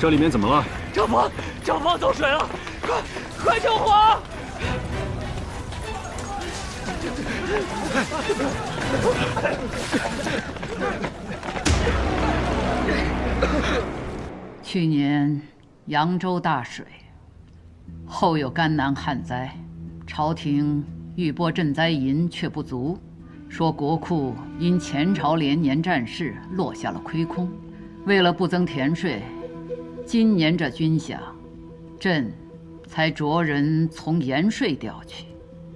这里面怎么了？账房走水了，快救火！去年扬州大水，后有甘南旱灾，朝廷欲拨赈灾银却不足，说国库因前朝连年战事落下了亏空，为了不增田税，今年这军饷，朕才着人从盐税调去。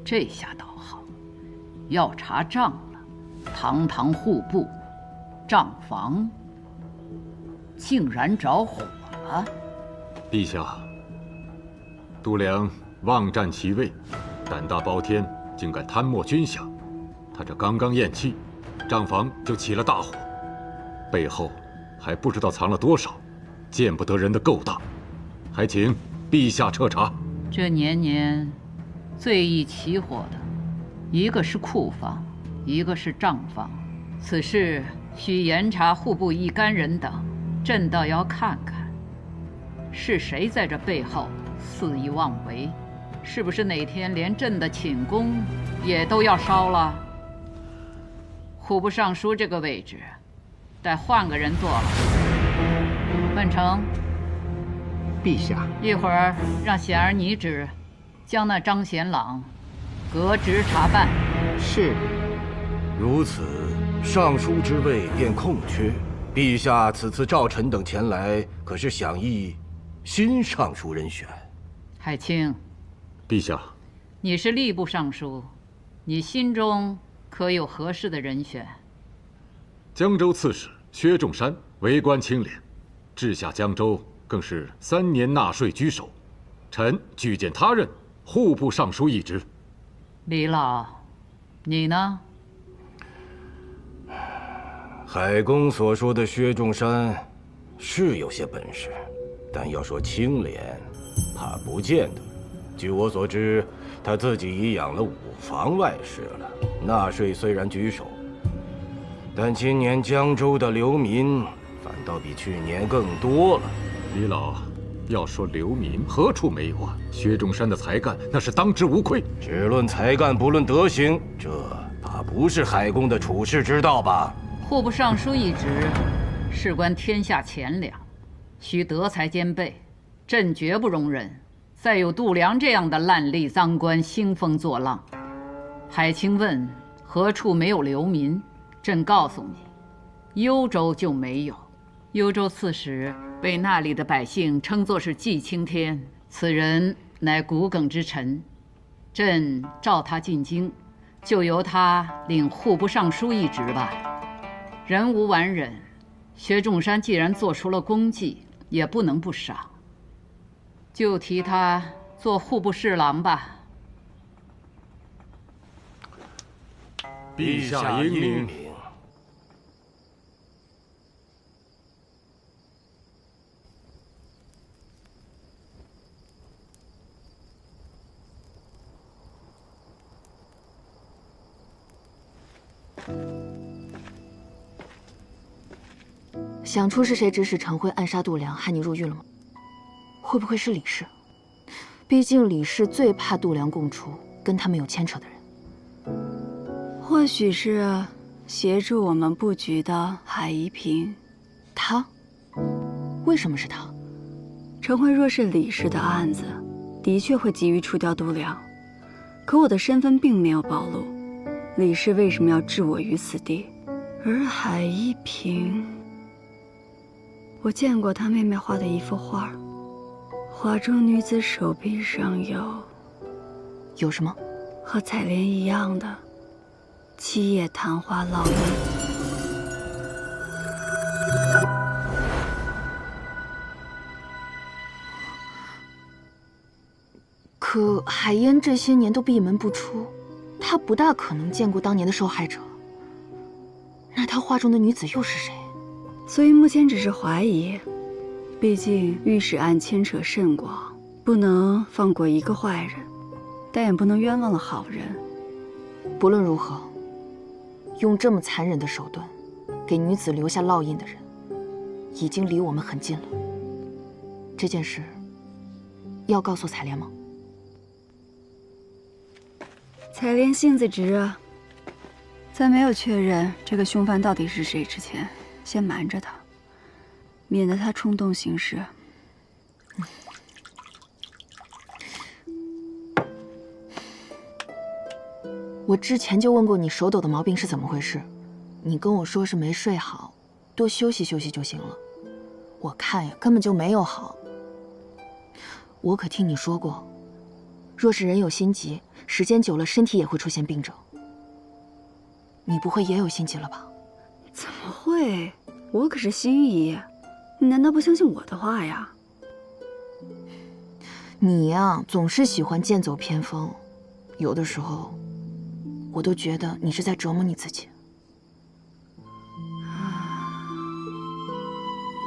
这下倒好，要查账了，堂堂户部账房竟然着火了！陛下，度量妄占其位，胆大包天，竟敢贪没军饷。他这刚刚咽气，账房就起了大火，背后还不知道藏了多少见不得人的勾当，还请陛下彻查。这年年最易起火的，一个是库房，一个是账房。此事需严查户部一干人等，朕倒要看看，是谁在这背后肆意妄为？是不是哪天连朕的寝宫也都要烧了？户部尚书这个位置，得换个人做了。万成，陛下，一会儿让显儿拟旨，将那张显朗革职查办。是。如此，尚书之位便空缺。陛下此次召臣等前来，可是想议新尚书人选？海清，陛下，你是吏部尚书，你心中可有合适的人选？江州刺史薛仲山为官清廉，治下江州更是3年纳税居首，臣举荐他任户部尚书一职。李老，你呢？海公所说的薛仲山是有些本事，但要说清廉，怕不见得。据我所知，他自己已养了5房外室了。纳税虽然举手，但今年江州的流民反倒比去年更多了。李老，要说流民，何处没有啊？薛仲山的才干那是当之无愧。只论才干，不论德行，这怕不是海公的处世之道吧？户部尚书一职，事关天下钱粮，需德才兼备。朕绝不容忍再有度量这样的烂吏赃官兴风作浪。海清问何处没有流民，朕告诉你，幽州就没有。幽州刺史被那里的百姓称作是祭青天，此人乃骨梗之臣。朕召他进京，就由他领户部尚书一职吧。人无完人，薛仲山既然做出了功绩，也不能不赏。就提他做户部侍郎吧。陛下英明。想出是谁指使陈辉暗杀度量，害你入狱了吗？会不会是李氏？毕竟李氏最怕度量供出跟他们有牵扯的人。或许是协助我们布局的海宜平。他？为什么是他？陈辉若是李氏的案子，的确会急于除掉度量，可我的身份并没有暴露，李氏为什么要置我于死地？而海宜平，我见过他妹妹画的一幅画，画中女子手臂上有什么？和采莲一样的七叶昙花烙印。可海燕这些年都闭门不出，他不大可能见过当年的受害者。那他画中的女子又是谁？所以目前只是怀疑，毕竟御史案牵扯甚广，不能放过一个坏人，但也不能冤枉了好人。不论如何，用这么残忍的手段给女子留下烙印的人，已经离我们很近了。这件事要告诉采莲吗？采莲性子直啊，在没有确认这个凶犯到底是谁之前，先瞒着他，免得他冲动行事。我之前就问过你手抖的毛病是怎么回事，你跟我说是没睡好，多休息休息就行了。我看呀，根本就没有好。我可听你说过，若是人有心急，时间久了身体也会出现病症。你不会也有心急了吧？怎么会？我可是心仪，你难道不相信我的话呀？你呀，总是喜欢剑走偏锋，有的时候我都觉得你是在折磨你自己。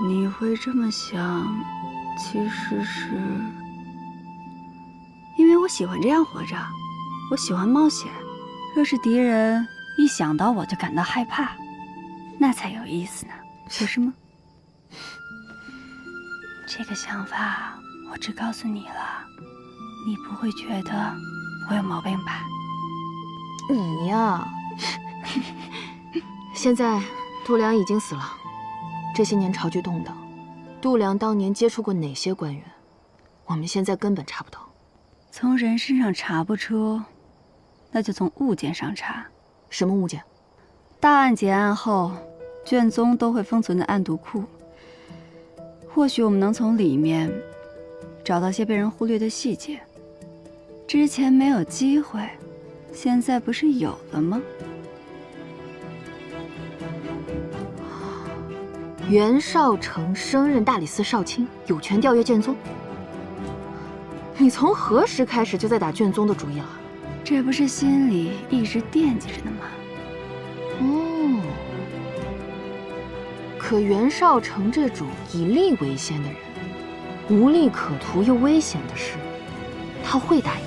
你会这么想，其实是因为我喜欢这样活着，我喜欢冒险。若是敌人一想到我就感到害怕，那才有意思呢，不是吗？这个想法我只告诉你了，你不会觉得我有毛病吧？你呀，现在度量已经死了，这些年朝局动荡，度量当年接触过哪些官员，我们现在根本查不到。从人身上查不出，那就从物件上查。什么物件？大案结案后，卷宗都会封存在案牍库。或许我们能从里面找到些被人忽略的细节。之前没有机会，现在不是有了吗？袁绍成升任大理寺少卿，有权调阅卷宗。你从何时开始就在打卷宗的主意了？这不是心里一直惦记着呢吗？哦，可袁绍成这种以利为先的人，无利可图又危险的事，他会答应。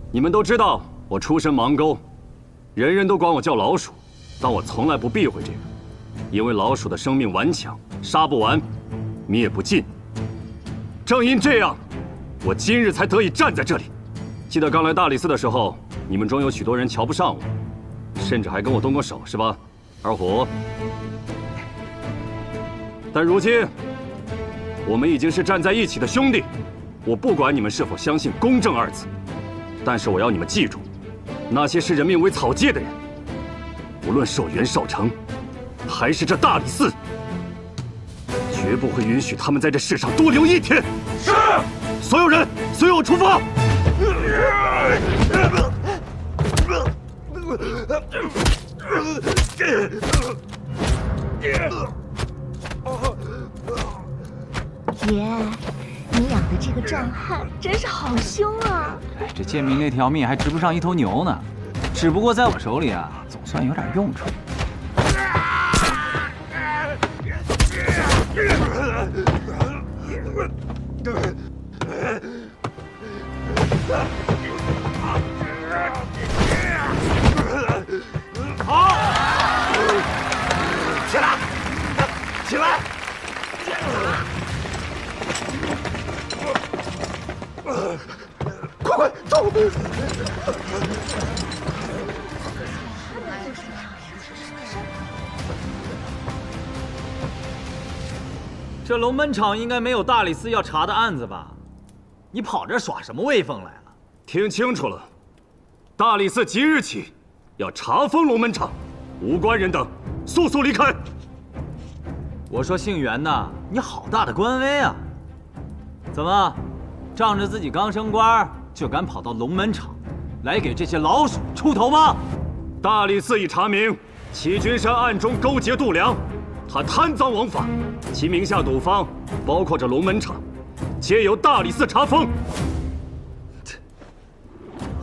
你们都知道我出身盲沟，人人都管我叫老鼠，但我从来不避讳这个，因为老鼠的生命顽强，杀不完，灭不尽。正因这样，我今日才得以站在这里。记得刚来大理寺的时候，你们中有许多人瞧不上我，甚至还跟我动过手，是吧，二虎？但如今，我们已经是站在一起的兄弟。我不管你们是否相信“公正”二字，但是我要你们记住，那些视人命为草芥的人，无论受袁绍成，还是这大理寺，绝不会允许他们在这世上多留一天。是，所有人随我出发。爷，你养的这个壮汉真是好凶啊！哎，这建明那条命还值不上一头牛呢，只不过在我手里啊，总算有点用处。好，起来，起来！快快走！这龙门场应该没有大理寺要查的案子吧？你跑这耍什么威风来了？听清楚了，大理寺即日起要查封龙门场，无关人等速速离开。我说姓袁的，你好大的官威啊！怎么，仗着自己刚升官就敢跑到龙门场，来给这些老鼠出头吗？大理寺已查明，齐君山暗中勾结度量，他贪赃枉法，其名下赌坊，包括这龙门场，皆由大理寺查封。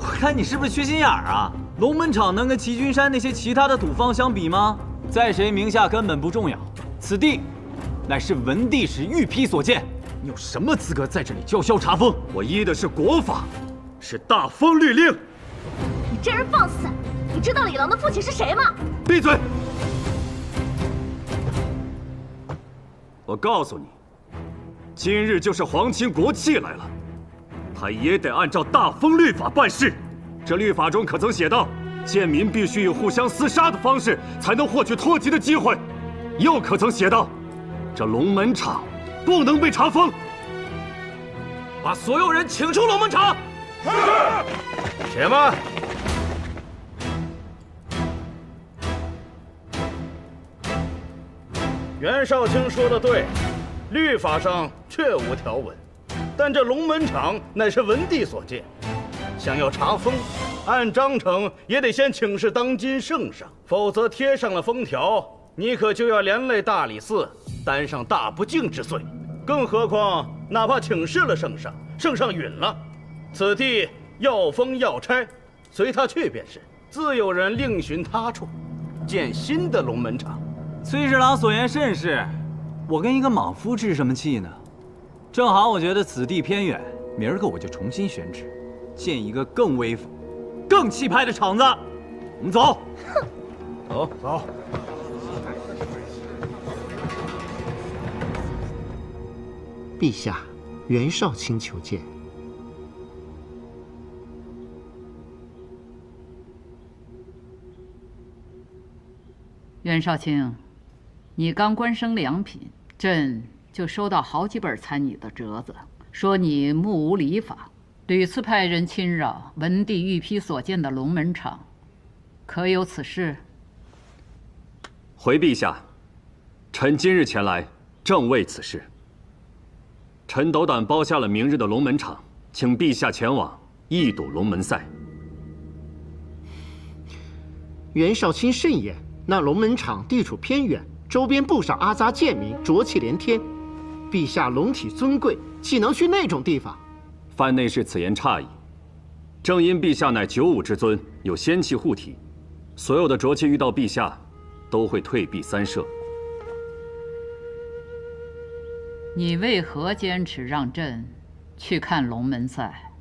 我看你是不是缺心眼儿啊？龙门场能跟齐君山那些其他的赌坊相比吗？在谁名下根本不重要，此地乃是文帝时御批所建，你有什么资格在这里叫嚣查封？我依的是国法，是大封律令。你这人放肆！你知道李郎的父亲是谁吗？闭嘴！我告诉你，今日就是皇亲国戚来了，他也得按照大封律法办事。这律法中可曾写道，贱民必须以互相厮杀的方式才能获取脱籍的机会？又可曾写道，这龙门场不能被查封？把所有人请出龙门场。是。且慢。袁绍卿说的对，律法上确无条文，但这龙门场乃是文帝所建，想要查封，按章程也得先请示当今圣上，否则贴上了封条，你可就要连累大理寺，担上大不敬之罪。更何况，哪怕请示了圣上，圣上允了，此地要封要拆，随他去便是，自有人另寻他处，建新的龙门场。崔侍郎所言甚是，我跟一个莽夫置什么气呢？正好我觉得此地偏远，明儿个我就重新选址，建一个更威风、更气派的场子。我们走。走走。陛下，袁绍卿求见。袁绍卿，你刚官升良品，朕就收到好几本参你的折子，说你目无礼法，屡次派人侵扰文帝御批所建的龙门场，可有此事？回陛下，臣今日前来，正为此事。臣斗胆包下了明日的龙门场，请陛下前往一睹龙门赛。袁绍卿慎言，那龙门场地处偏远，周边不少阿杂贱民，浊气连天。陛下龙体尊贵，岂能去那种地方？范内侍此言差矣。正因陛下乃九五之尊，有仙气护体，所有的浊气遇到陛下，都会退避三舍。你为何坚持让朕去看龙门赛？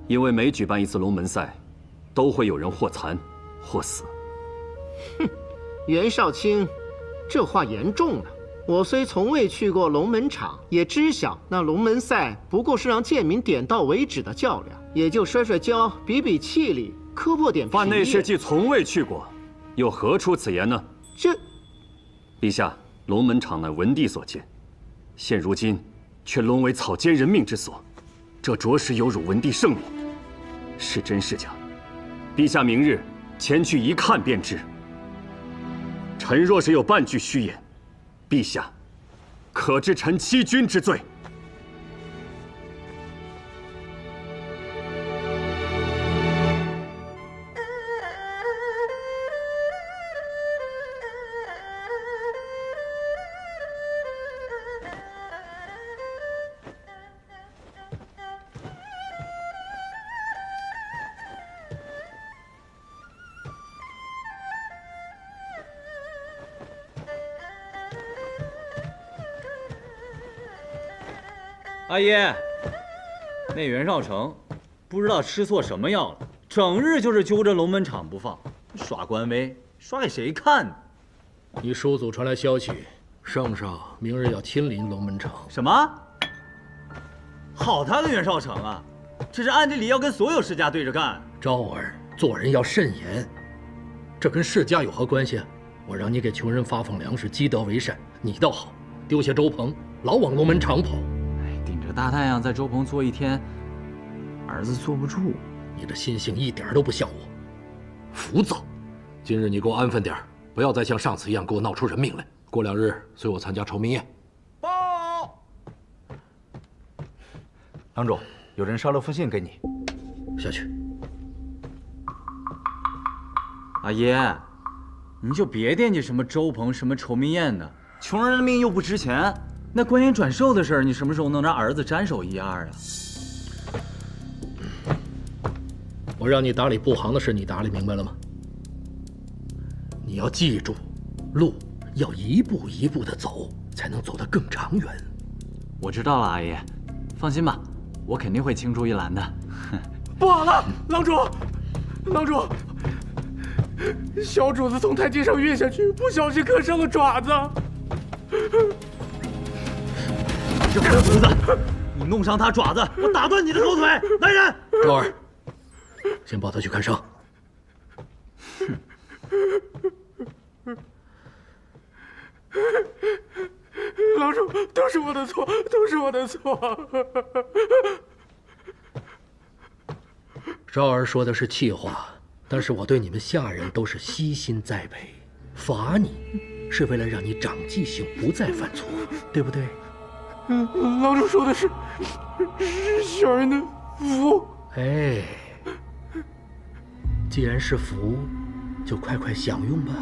因为每举办一次龙门赛，都会有人或残或死。哼，袁绍卿，这话严重了。我虽从未去过龙门场，也知晓那龙门赛不过是让贱民点到为止的较量，也就摔摔跤、比比气力、磕破点皮。范内侍既从未去过，又何出此言呢？这，陛下，龙门场乃文帝所建，现如今却沦为草菅人命之所，这着实有辱文帝圣明。是真是假？陛下明日前去一看便知。臣若是有半句虚言，陛下可治臣欺君之罪。阿爷，那袁绍成不知道吃错什么药了，整日就是揪着龙门场不放，耍官威，耍给谁看呢？你叔祖传来消息，圣上明日要亲临龙门场。什么？好他个袁绍成啊！这是暗地里要跟所有世家对着干。昭儿，做人要慎言，这跟世家有何关系？我让你给穷人发放粮食，积德为善，你倒好，丢下周鹏，老往龙门场跑。顶着大太阳在周棚坐一天，儿子坐不住。你这心性一点都不像我，浮躁。今日你给我安分点，不要再像上次一样给我闹出人命来。过2日随我参加酬明宴。报，郎主，有人捎了封信给你。下去。阿爷，您就别惦记什么周鹏、什么酬明宴的，穷人的命又不值钱。那官员转授的事儿，你什么时候能让儿子沾手一二啊？我让你打理部行的事，你打理明白了吗？你要记住，路要一步一步的走，才能走得更长远。我知道了，阿爷，放心吧，我肯定会青出于蓝的。不好了，郎主，郎主，小主子从台阶上跃下去，不小心磕伤了爪子。这狗犊子！你弄伤他爪子，我打断你的狗腿！来人！昭儿，先抱他去看伤。郎主，都是我的错，都是我的错。昭儿说的是气话，但是我对你们下人都是悉心栽培，罚你是为了让你长记性，不再犯错，对不对？郎主说的是小人的福。哎，既然是福，就快快享用吧。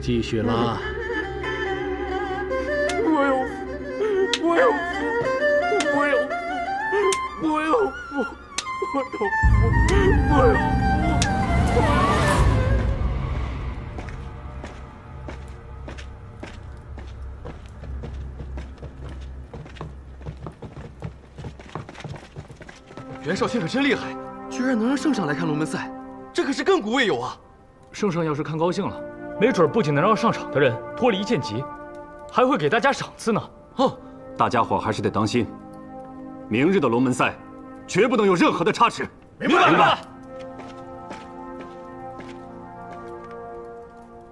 继续拉。我有福，我有福，我有福，我有福，我有福，我有福。袁绍卿可真厉害，居然能让圣上来看龙门赛，这可是亘古未有啊！圣上要是看高兴了，没准不仅能让上场的人脱离剑疾，还会给大家赏赐呢。哦，大家伙还是得当心，明日的龙门赛绝不能有任何的差池。明白，明白。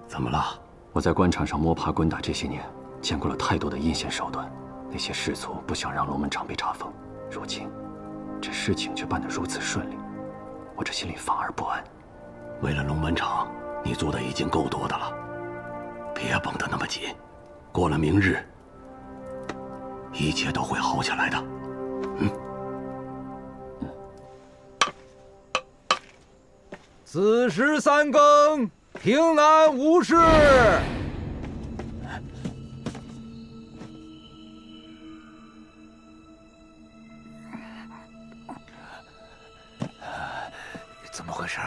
怎么了？我在官场上摸爬滚打这些年，见过了太多的阴险手段，那些士卒不想让龙门场被查封，如今这事情却办得如此顺利，我这心里反而不安。为了龙门场，你做的已经够多的了，别绷得那么紧。过了明日，一切都会好起来的。子时3更，平安无事。怎么回事？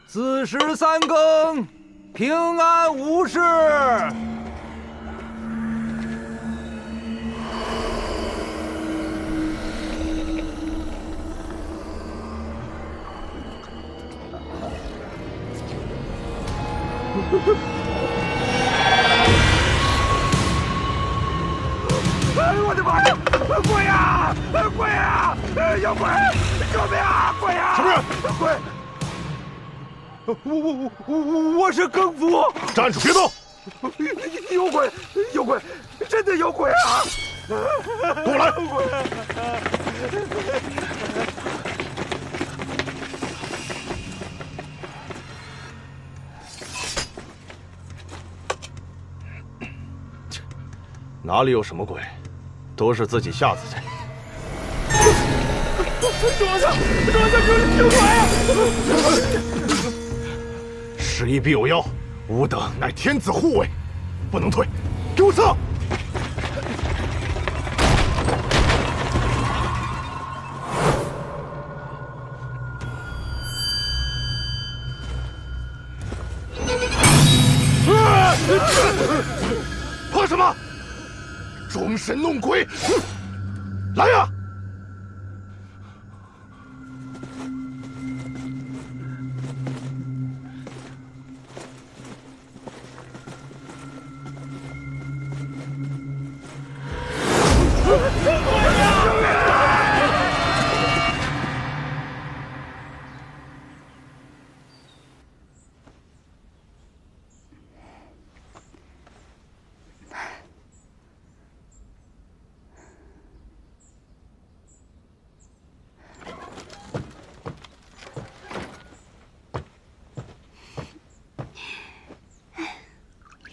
子时三更，平安无事。我的妈呀！鬼呀！鬼呀！有鬼！救命啊！鬼呀！什么人？鬼！我是更夫。站住！别动！有鬼！有鬼！真的有鬼啊！跟我来！哪里有什么鬼，都是自己吓自己。庄家，有鬼！时移必有妖，吾等乃天子护卫，不能退，给我撤！怕什么？装神弄鬼！来呀！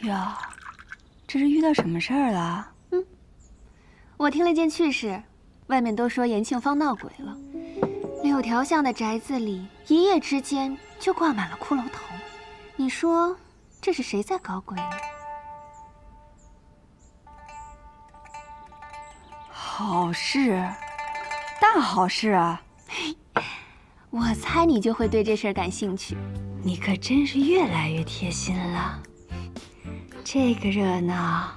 哟，这是遇到什么事儿了？我听了件趣事，外面都说延庆坊闹鬼了，6条巷的宅子里一夜之间就挂满了骷髅头。你说这是谁在搞鬼呢？好事，大好事啊！我猜你就会对这事儿感兴趣。你可真是越来越贴心了。这个热闹，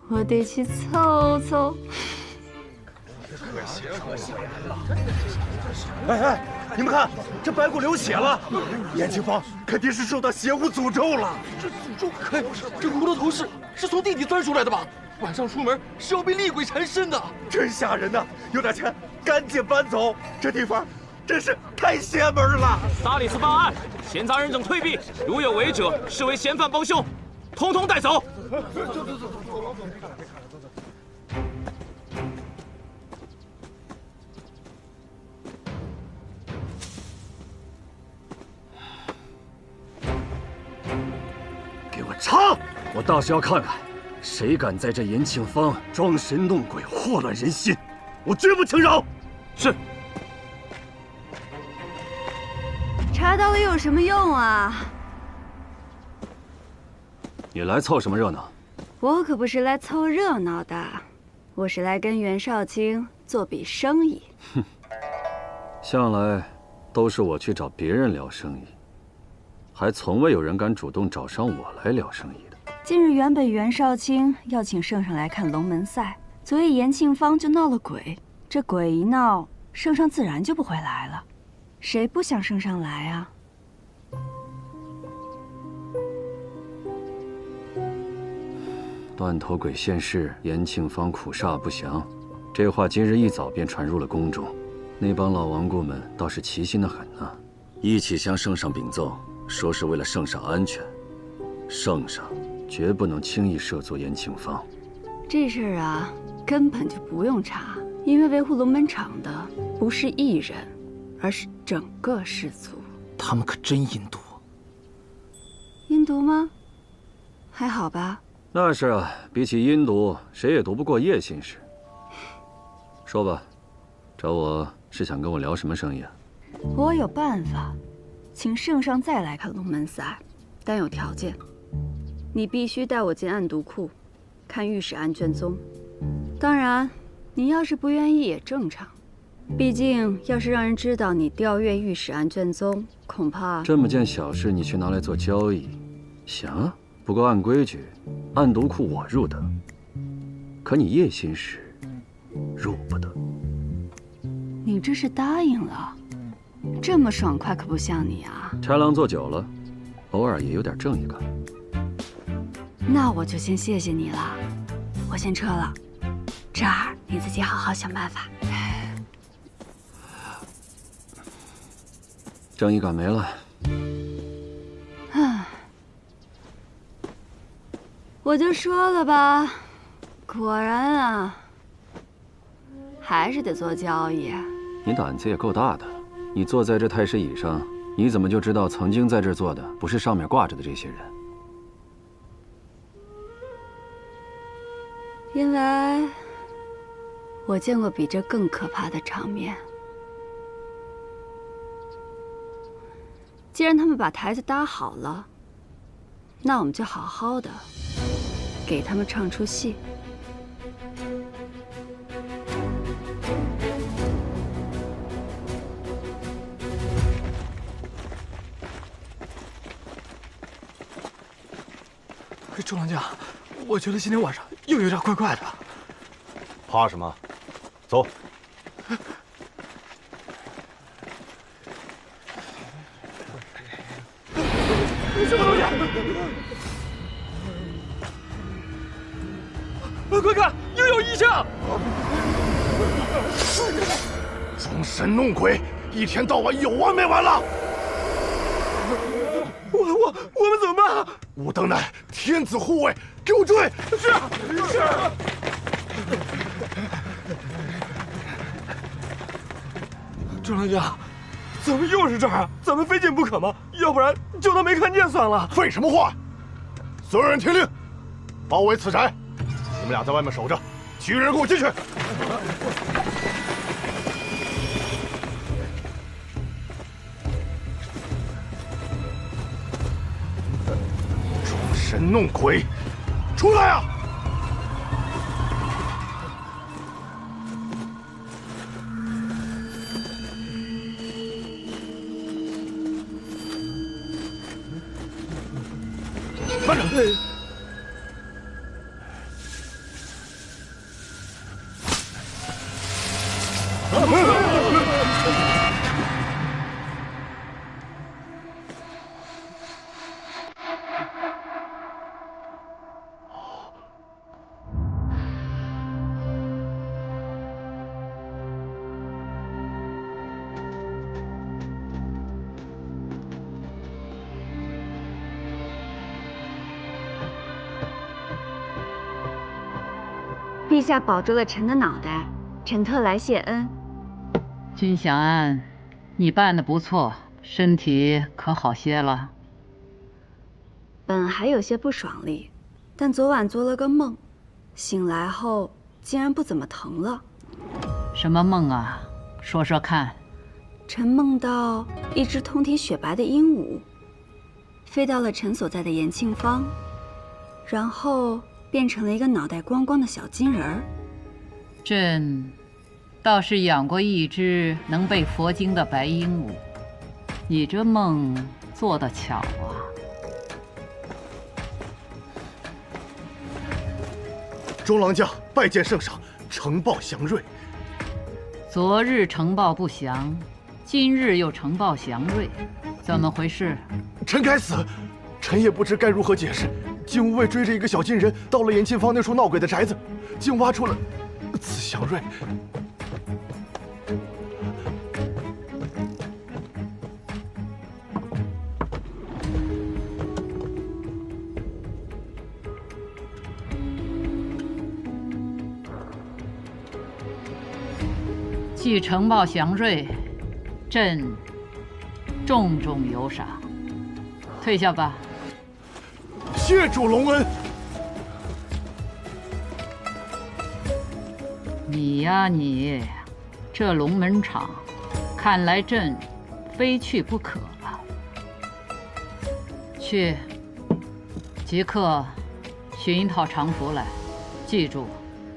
我得去凑凑。哎，你们看，这白骨流血了，延庆坊肯定是受到邪物诅咒了。这诅咒？哎，这骷髅头是从地底钻出来的吧？晚上出门是要被厉鬼缠身的，真吓人呐！有点钱，赶紧搬走，这地方真是太邪门了。萨里斯办案，闲杂人等退避，如有违者，视为嫌犯帮凶。统统带走！给我查！我倒是要看看，谁敢在这延庆坊装神弄鬼，祸乱人心，我绝不轻饶！是。查到了有什么用啊？你来凑什么热闹？我可不是来凑热闹的，我是来跟袁绍卿做笔生意。哼，向来都是我去找别人聊生意，还从未有人敢主动找上我来聊生意的。近日原本袁绍卿要请圣上来看龙门赛，所以延庆坊就闹了鬼。这鬼一闹，圣上自然就不会来了。谁不想圣上来啊？断头鬼现世，延庆坊苦煞不详。这话今日一早便传入了宫中，那帮老顽固们倒是齐心的很呐，一起向圣上禀奏，说是为了圣上安全，圣上绝不能轻易涉足延庆坊。这事儿啊，根本就不用查，因为维护龙门场的不是一人，而是整个氏族。他们可真阴毒。阴毒吗？还好吧。那是啊，比起阴毒，谁也毒不过叶信使。说吧，找我是想跟我聊什么生意啊？我有办法，请圣上再来看龙门赛，但有条件。你必须带我进暗毒库，看御史案卷宗。当然，你要是不愿意也正常。毕竟，要是让人知道你调阅御史案卷宗，恐怕……这么件小事，你却拿来做交易，行啊。不过按规矩，暗毒库我入得，可你叶心使入不得。你这是答应了？这么爽快可不像你啊！豺狼做久了，偶尔也有点正义感。那我就先谢谢你了，我先撤了。这儿你自己好好想办法。正义感没了。唉，我就说了吧，果然啊，还是得做交易。你胆子也够大的，你坐在这太师椅上，你怎么就知道曾经在这坐的不是上面挂着的这些人？因为我见过比这更可怕的场面。既然他们把台子搭好了，那我们就好好的给他们唱出戏。周郎家，我觉得今天晚上又有点怪怪的。怕什么？走。什么东西？快看，又有异象！装神弄鬼，一天到晚有完没完了？我们怎么办？吾等乃天子护卫，给我追！是。周郎家，怎么又是这儿啊？咱们非进不可吗？要不然就当没看见算了。废什么话！所有人听令，包围此宅。你们俩在外面守着，其余人跟我进去。装神弄鬼，出来啊！慢着！陛下保住了臣的脑袋，臣特来谢恩。君祥安，你办得不错，身体可好些了？本还有些不爽利，但昨晚做了个梦，醒来后竟然不怎么疼了。什么梦啊？说说看。臣梦到一只通体雪白的鹦鹉，飞到了臣所在的延庆坊，然后变成了一个脑袋光光的小金人儿。朕倒是养过一只能背佛经的白鹦鹉，你这梦做得巧啊！周郎家拜见圣上，呈报祥瑞。昨日呈报不祥，今日又呈报祥瑞，怎么回事？臣该死，臣也不知该如何解释。竟无畏追着一个小金人到了延庆坊那处闹鬼的宅子，竟挖出了此祥瑞。既呈报祥瑞，朕重重有赏，退下吧。谢主隆恩。你呀你，这龙门场，看来朕非去不可了。去，即刻寻一套常服来，记住，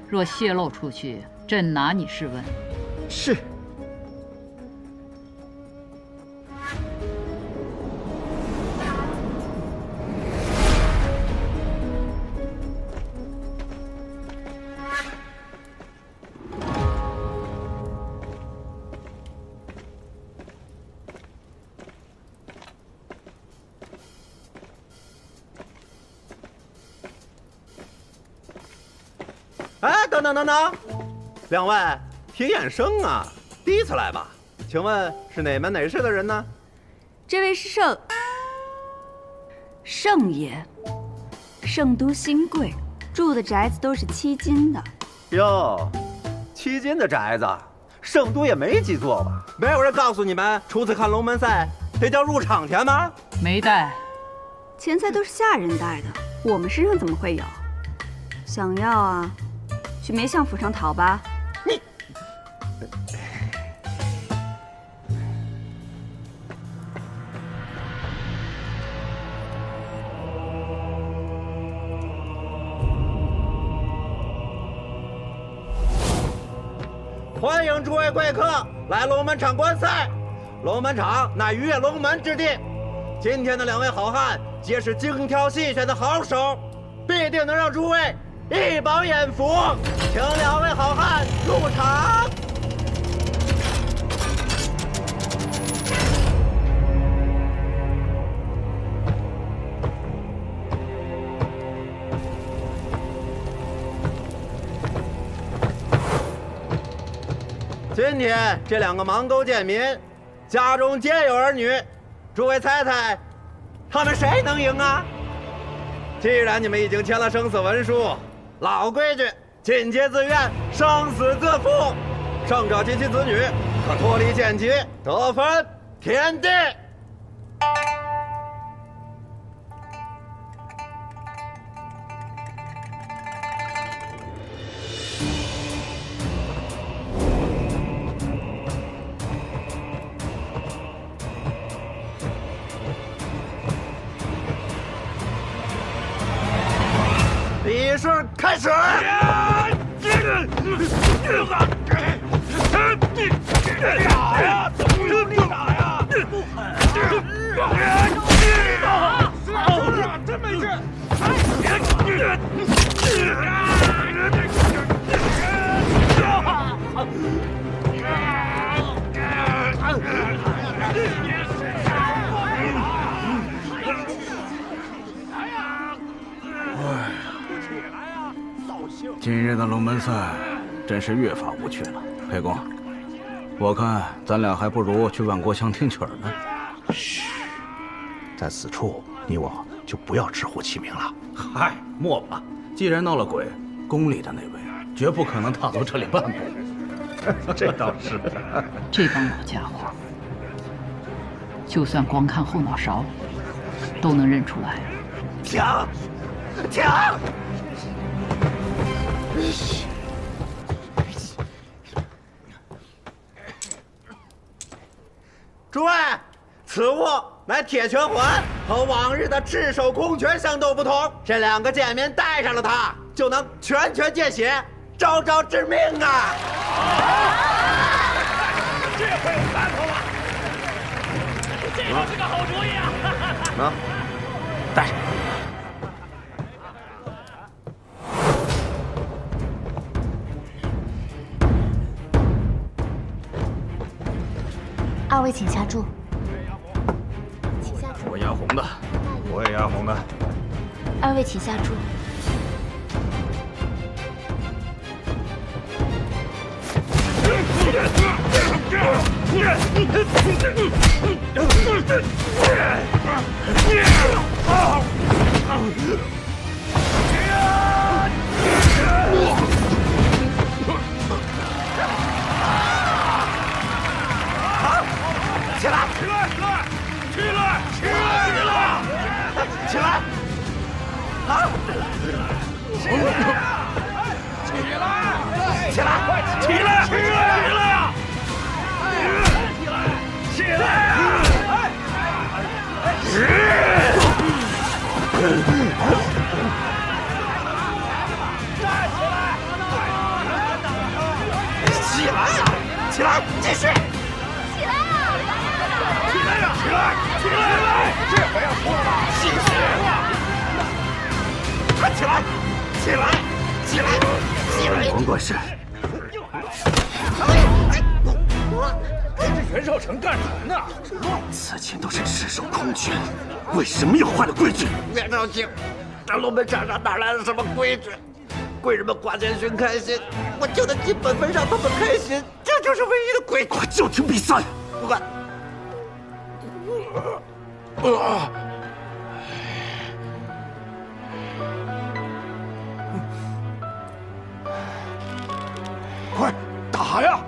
若泄露出去，朕拿你试问。是。哎，等等，两位挺眼生啊，第一次来吧？请问是哪门哪市的人呢？这位是圣爷，圣都新贵，住的宅子都是7金的。哟，7金的宅子，圣都也没几座吧？没有人告诉你们，初次看龙门赛得交入场钱吗？没带，钱财都是下人带的，我们身上怎么会有？想要啊，去梅相府上讨吧。你。欢迎诸位贵客来龙门场观赛。龙门场乃跃龙门之地，今天的2位好汉皆是精挑细选的好手，必定能让诸位一饱眼福。请2位好汉入场。今天这2个盲沟贱民，家中皆有儿女，诸位猜猜，他们谁能赢啊？既然你们已经签了生死文书，老规矩，进阶自愿，生死自负，胜者及其子女可脱离贱籍，得分田地。比试开始！真没事。今日的龙门赛真是越发无趣了。沛公，我看咱俩还不如去万国香听曲儿呢。嘘，在此处你我就不要直呼其名了。嗨，莫吧！既然闹了鬼，宫里的那位绝不可能踏足这里半步。这倒是。这帮老家伙，就算光看后脑勺，都能认出来。停！停！诸位，此物乃铁拳环，和往日的赤手空拳相斗不同，这2个贱民带上了它，就能拳拳见血，招招致命啊！这回有看头了，这倒是个好主意啊！带上。2位请下注。请下注。我压红的，我也压红的。 2位请下注。起来！起来！起来！起来！起来！好！起来！起来！起来！起来！起来呀！起来呀！起来呀！起来！继续！起来呀！起来呀！起来！起来！这回要输了！继续！起来！起来！起来！起来！王管事，这袁绍成干什么呢？此前都是赤手空拳，为什么又坏了规矩？袁绍卿，这龙门场上哪来的什么规矩？贵人们花钱寻开心，我就得尽本分让他们开心，这就是唯一的规矩。快叫停比赛！不管。快打呀！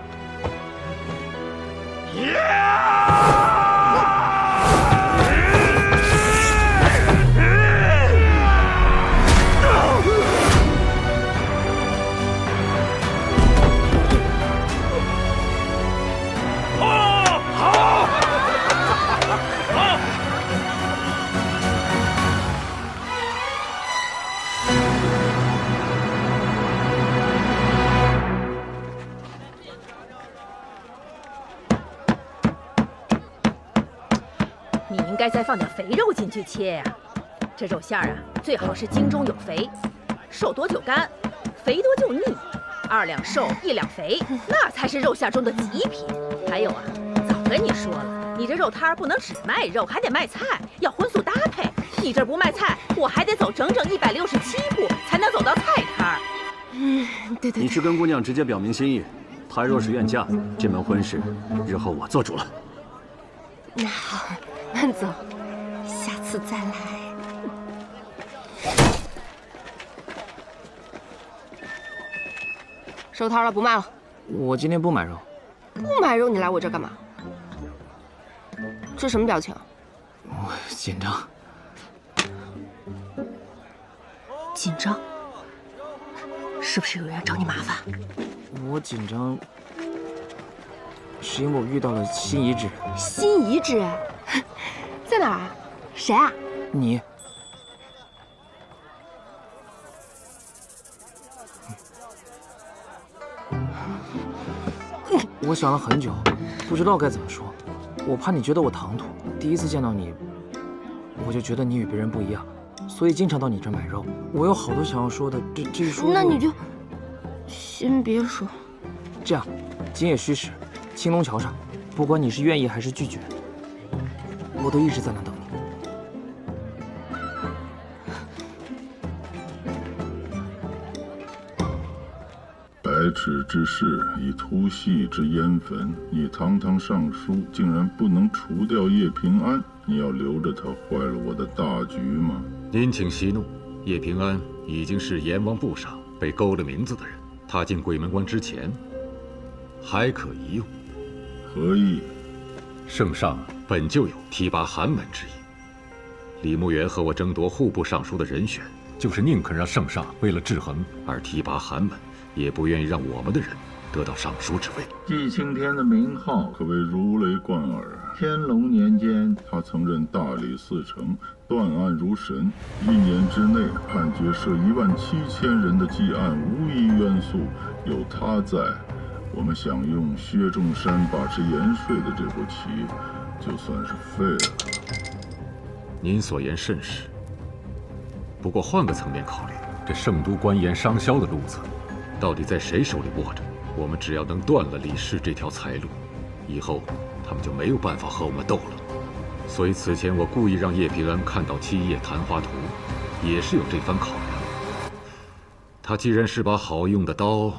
你应该再放点肥肉进去切呀。这肉馅儿啊，最好是精中有肥，瘦多就干，肥多就腻，2两瘦1两肥，那才是肉馅中的极品。还有啊，早跟你说了，你这肉摊不能只卖肉，还得卖菜，要荤素搭配。你这不卖菜，我还得走整整167步才能走到菜摊儿。对。你去跟姑娘直接表明心意，她若是愿嫁，这门婚事日后我做主了。那好，慢走，下次再来。收摊了，不卖了。我今天不买肉。不买肉，你来我这干嘛？这什么表情？我紧张。紧张？是不是有人找你麻烦？我紧张，是因为我遇到了新遗址。新遗址？在哪儿啊？谁啊？你。我想了很久，不知道该怎么说。我怕你觉得我唐突。第一次见到你，我就觉得你与别人不一样，所以经常到你这买肉。我有好多想要说的，这一说……那你就先别说。这样，今夜戌时，青龙桥上，不管你是愿意还是拒绝，我都一直在那等你。白纸之事，以粗细之烟焚，你堂堂尚书竟然不能除掉叶平安？你要留着他坏了我的大局吗？您请息怒，叶平安已经是阎王簿上被勾了名字的人，他进鬼门关之前还可一用。何意？圣上本就有提拔寒门之意。李牧原和我争夺户部尚书的人选，就是宁肯让圣上为了制衡而提拔寒门，也不愿意让我们的人得到尚书之位。季青天的名号可谓如雷贯耳。天龙年间，他曾任大理寺丞，断案如神，1年之内判决涉17000人的积案无一冤诉。有他在，我们想用薛仲山把持延税的这步棋，就算是废了。您所言甚是。不过换个层面考虑，这圣都官盐商销的路子，到底在谁手里握着？我们只要能断了李氏这条财路，以后他们就没有办法和我们斗了。所以此前我故意让叶平安看到7页谈话图，也是有这番考量。他既然是把好用的刀，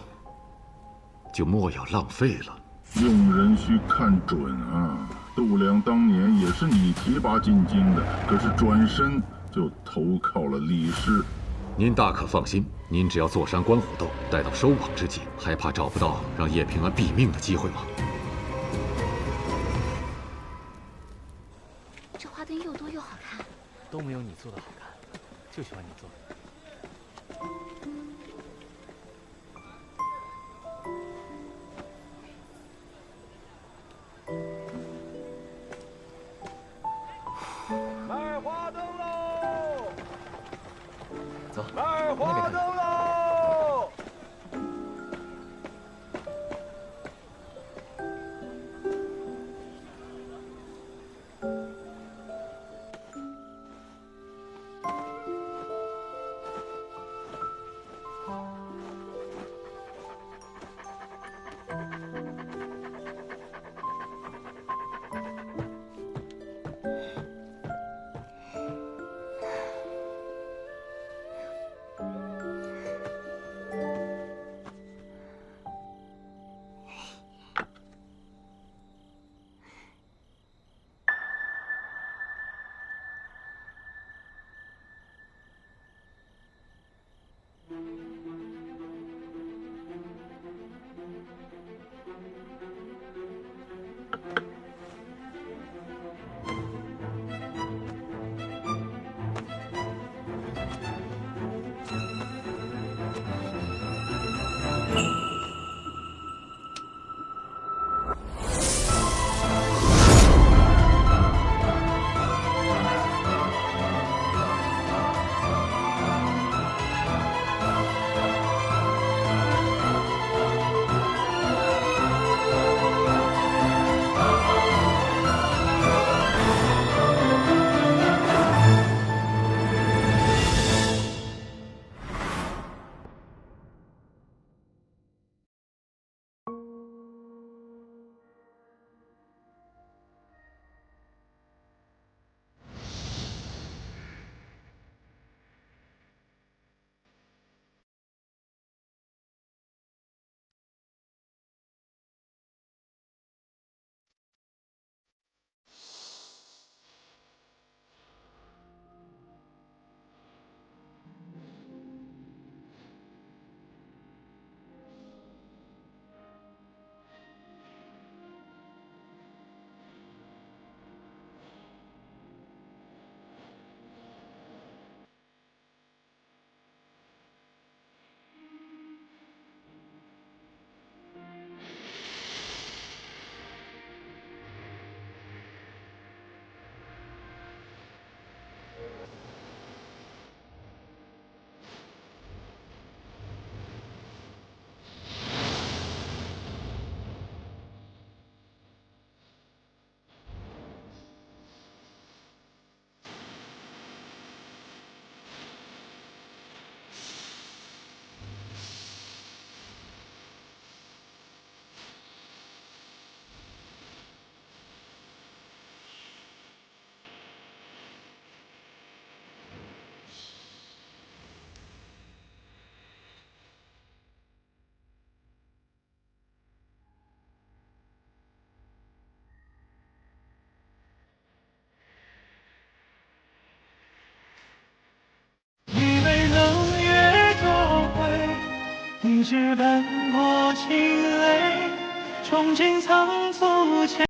就莫要浪费了。用人需看准啊！度量当年也是你提拔进京的，可是转身就投靠了李氏。您大可放心，您只要坐山观虎斗，待到收网之际，还怕找不到让叶平安毙命的机会吗？这花灯又多又好看，都没有你做的好看，就喜欢你做的。卖花灯喽！走，卖花灯喽！志奔波情泪，憧憬仓促前。